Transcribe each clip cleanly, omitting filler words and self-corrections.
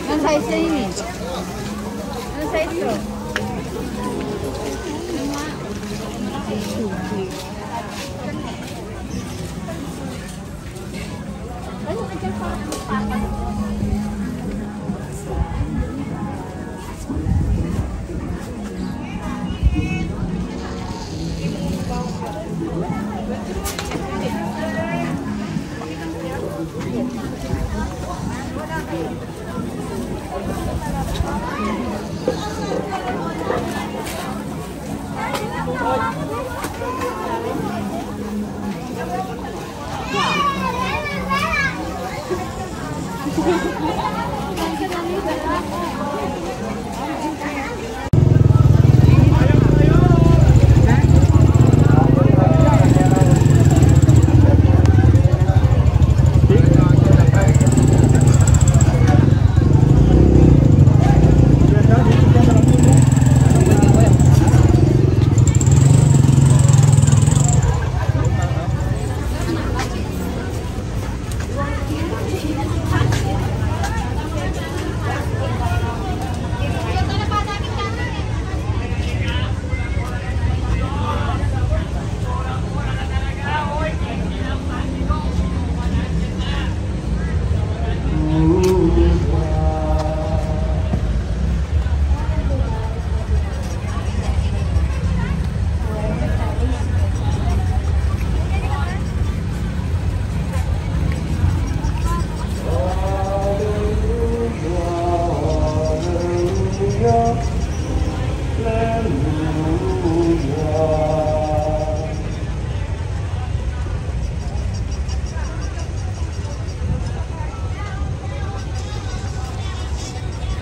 Ang size na yun eh. Ang size to? Ano ka dyan parang magpapan?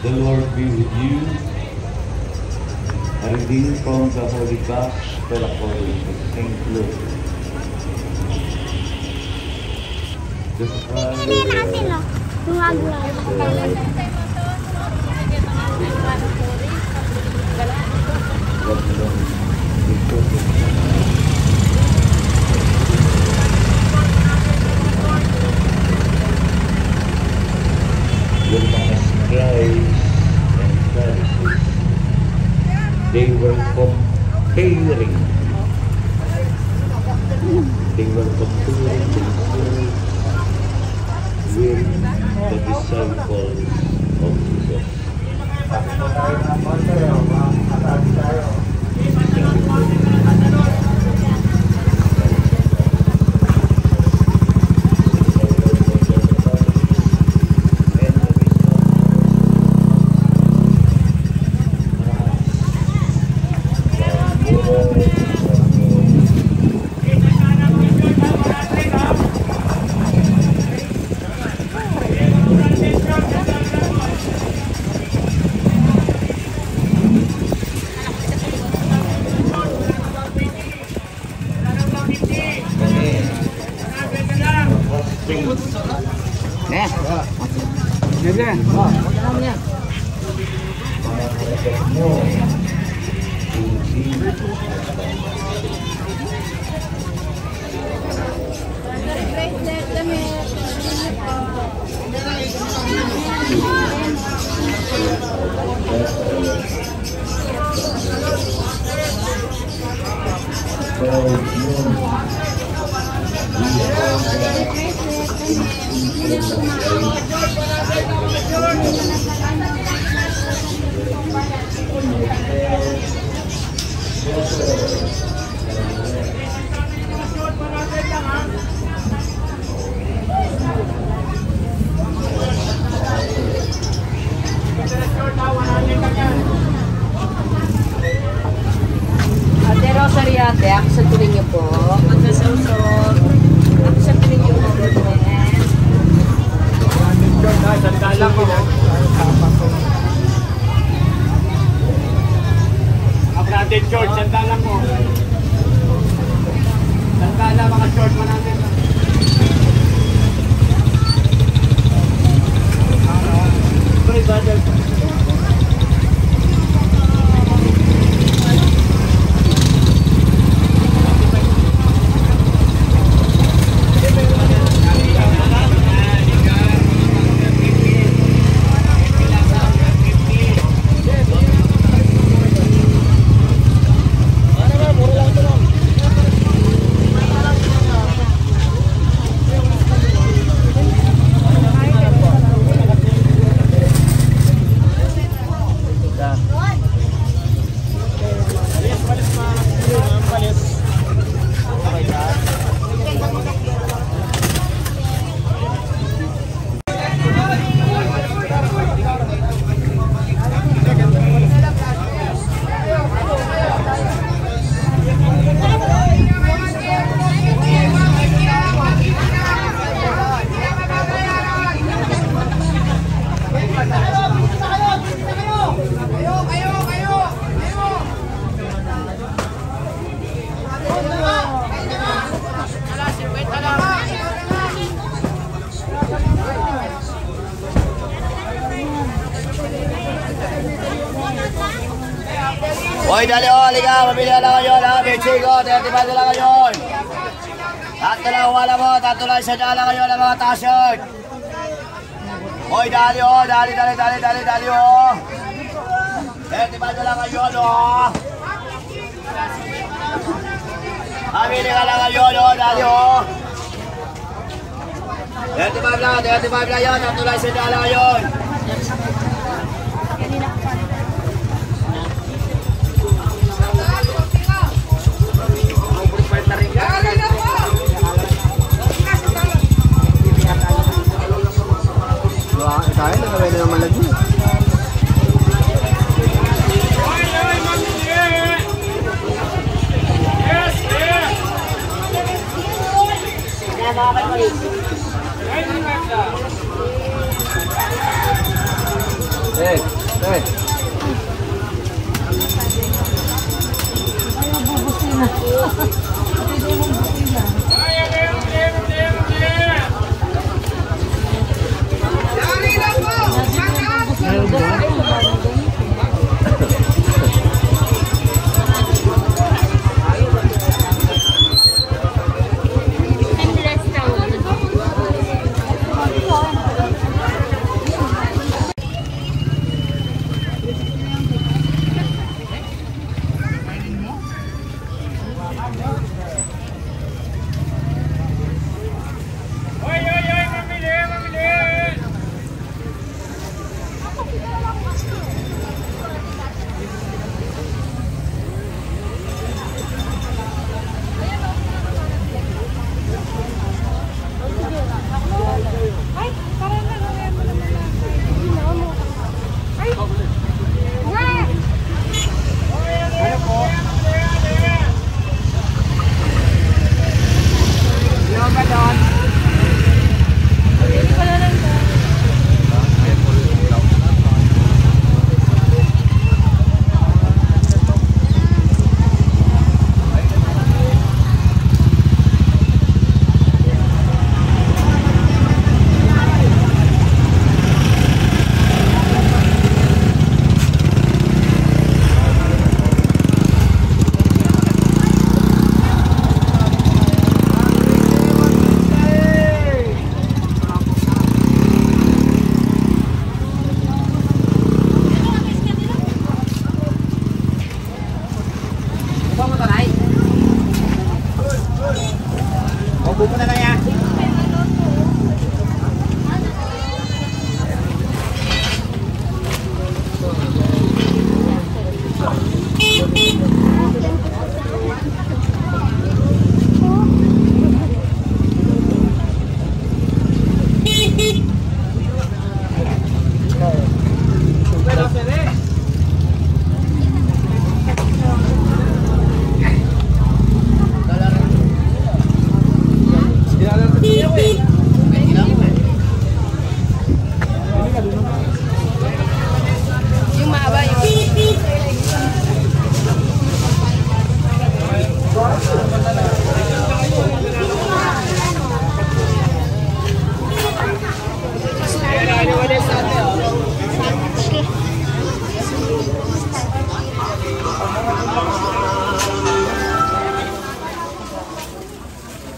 The Lord be with you. A reading from the Holy Gospel according to St. Luke. The mga scribes and Pharisees, they were comparing themselves with the disciples of Jesus. Ate Rosary ate, ako sa tuloy niyo po. Magkasausok. Ako sa tuloy niyo po. Hoy, dali o, halika, mabili na lang ngayon, ha, Bichigo, 35 na lang ngayon. Tatlo lang wala mo, tatlo lang isa na lang ngayon ang mga t-shirt. Hoy, dali o, dali o. 35 na lang ngayon, o. Mabili ka lang ngayon, o, dali o. 35 lang yan, tatlo lang isa na lang ngayon. Kaya na kaya naman lagi.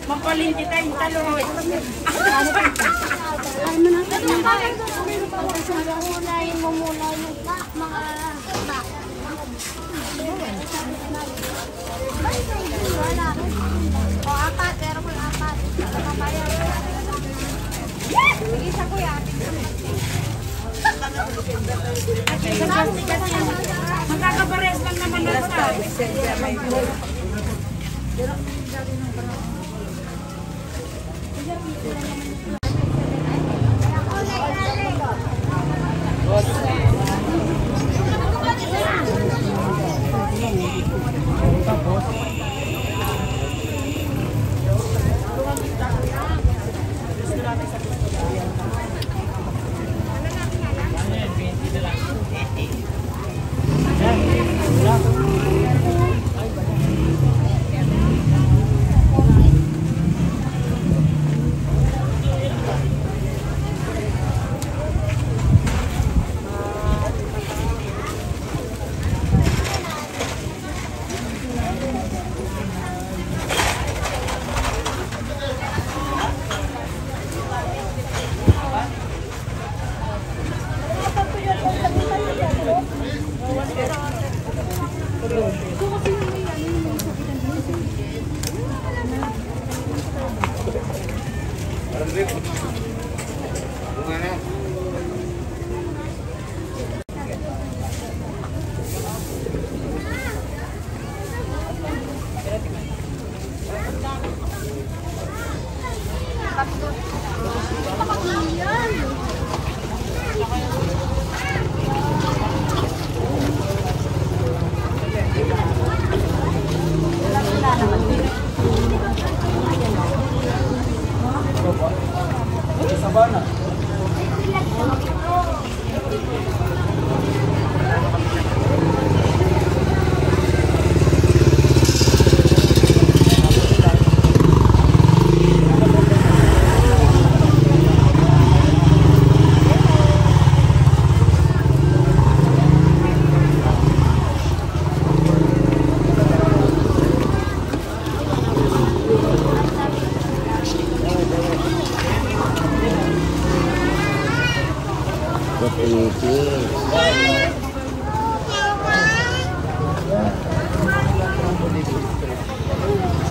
Mapaling kita yung talong. Unahin mo muna yung mga wala. O apat, pero kung apat. Isa ko yan. Magkakabares lang naman na sa.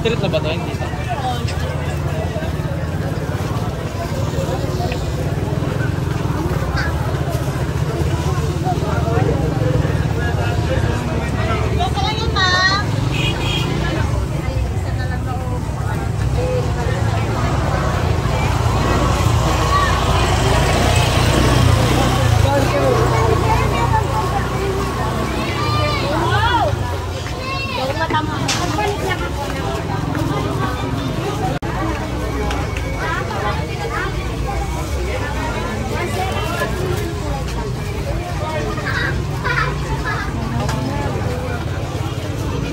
Street na ba ito? Hindi.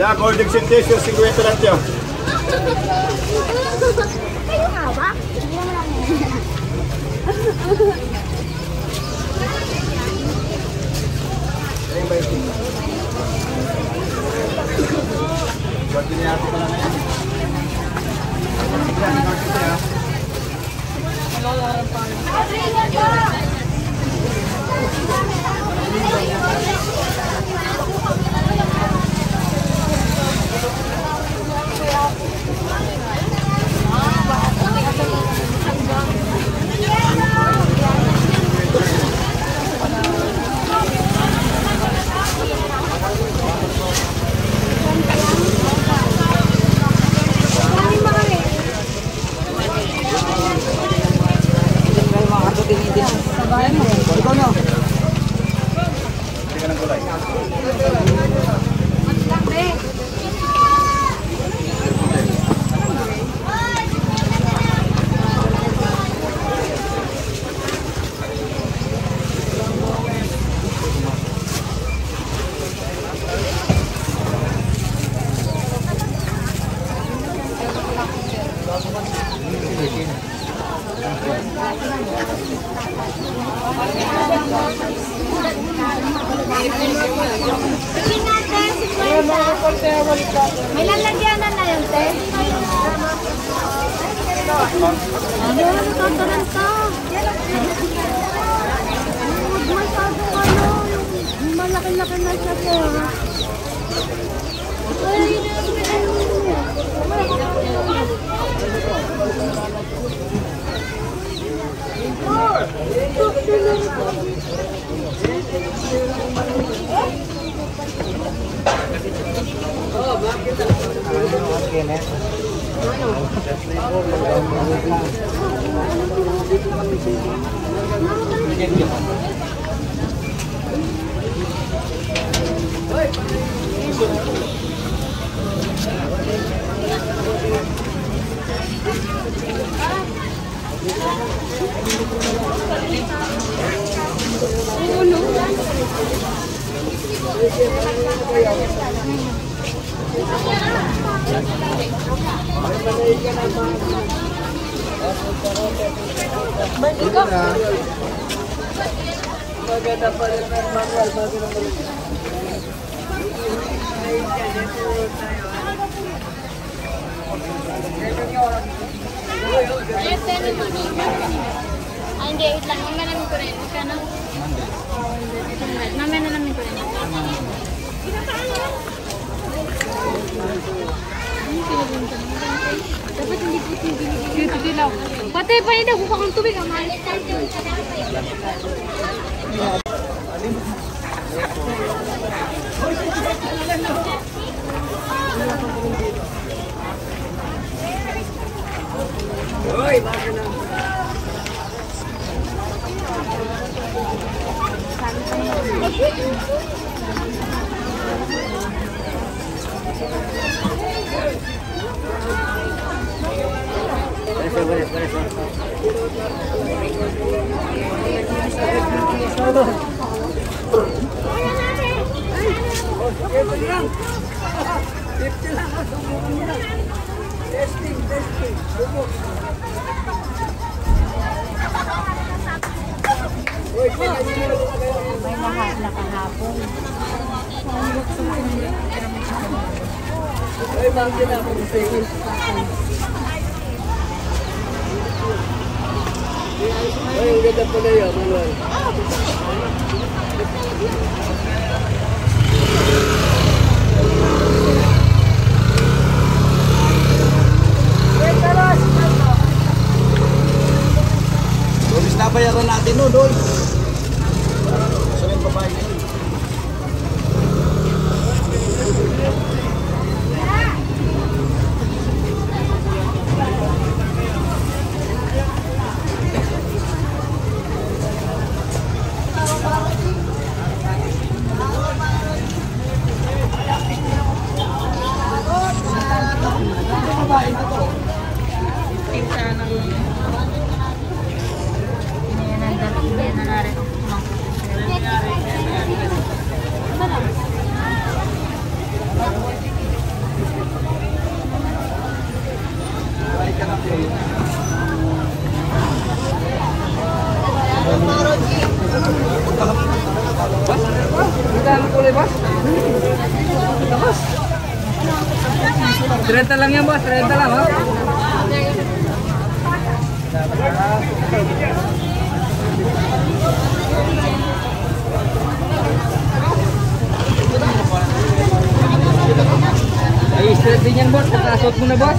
Da, golden centesio, 50 lang siya. Kayo nga ba? Ayun ba yung buat ini ako pala na yan. May lalagyanan na yun, te. Ano, natataranta. Masyadong ano, yung malaki-laki na siya po. Hindi, wait lang. Mamaya namin ko rin. Kano? Mamaya na namin ko rin. Dapat hindi puti yung binigay. Dito dilaw. Pati pa yun, buka kang tubig. Ang malit tayo. Hoy, baka na. May lahat na kahapon. Ay, ang ganda pala yun, Manuel. Lumis na bayaran natin no, doy. Saan yung babae yun? Renta lang yan, boss. Renta lang, ha? Ay, straight din yan, boss. Nakasot mo na, boss.